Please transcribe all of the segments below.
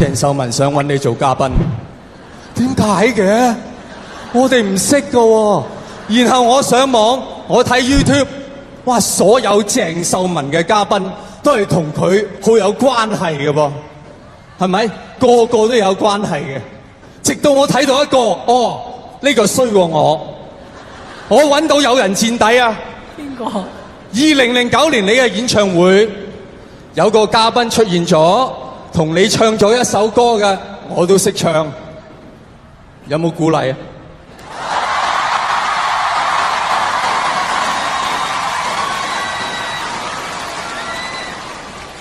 鄭秀文想揾你做嘉賓。點解嘅？我哋唔識㗎喎。然後我上網，我睇 YouTube， 哇！所有鄭秀文嘅嘉賓都係同佢好有關係嘅噃，係咪？個個都有關係嘅。直到我睇到一個，哦，呢個衰過我揾到有人墊底啊！邊個？2009年你嘅演唱會有個嘉賓出現咗，同你唱咗一首歌嘅，我都識唱，有冇鼓勵啊？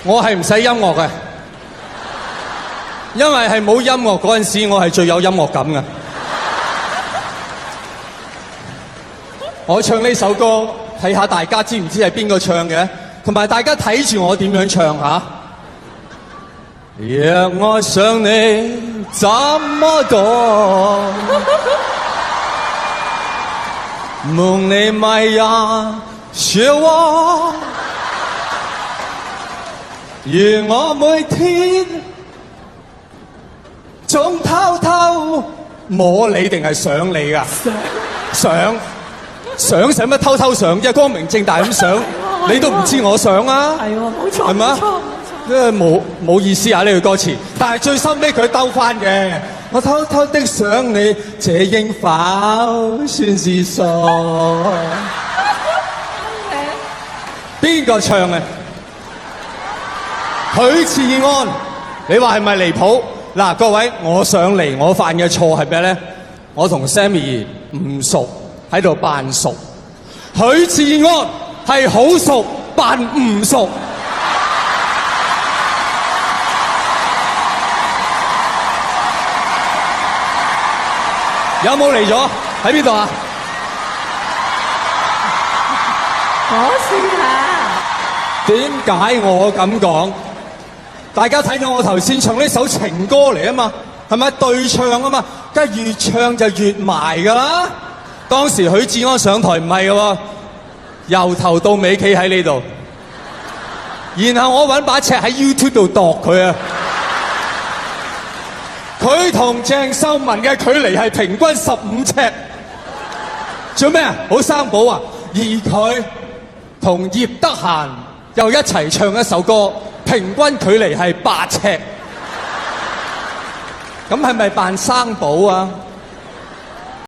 我係唔使音樂嘅，因為係冇音樂嗰陣時，我係最有音樂感嘅。我唱呢首歌，睇下大家知唔知係邊個唱嘅，同埋大家睇住我點樣唱嚇。若愛上你怎麼講？夢裡迷呀說話，如我每天總偷偷摸你定係想你㗎？想使乜偷偷上啫？光明正大咁上，你都唔知我想啊？係喎，冇錯，係咪啊？因為冇意思啊呢句歌詞，但係最深尾佢兜翻嘅。我偷偷的想你，這應否算是傻？邊個唱嘅？許志安，你話係咪離譜？嗱，各位，我上嚟我犯嘅錯係咩咧？我同 Sammy 唔熟，喺度扮熟。許志安係好熟，扮唔熟。有冇嚟咗？喺邊度啊？我試下。點解我咁講？大家睇到我頭先唱呢首情歌嚟啊嘛，係咪對唱啊嘛？梗係越唱就越埋㗎啦。當時許志安上台唔係㗎喎，由頭到尾企喺呢度，然後我揾把尺喺 YouTube 度度佢啊。佢同鄭秀文嘅距離係平均15尺，做咩啊？好生寶啊！而佢同葉德嫻又一齊唱一首歌，平均距離係8尺，咁係咪扮生寶啊？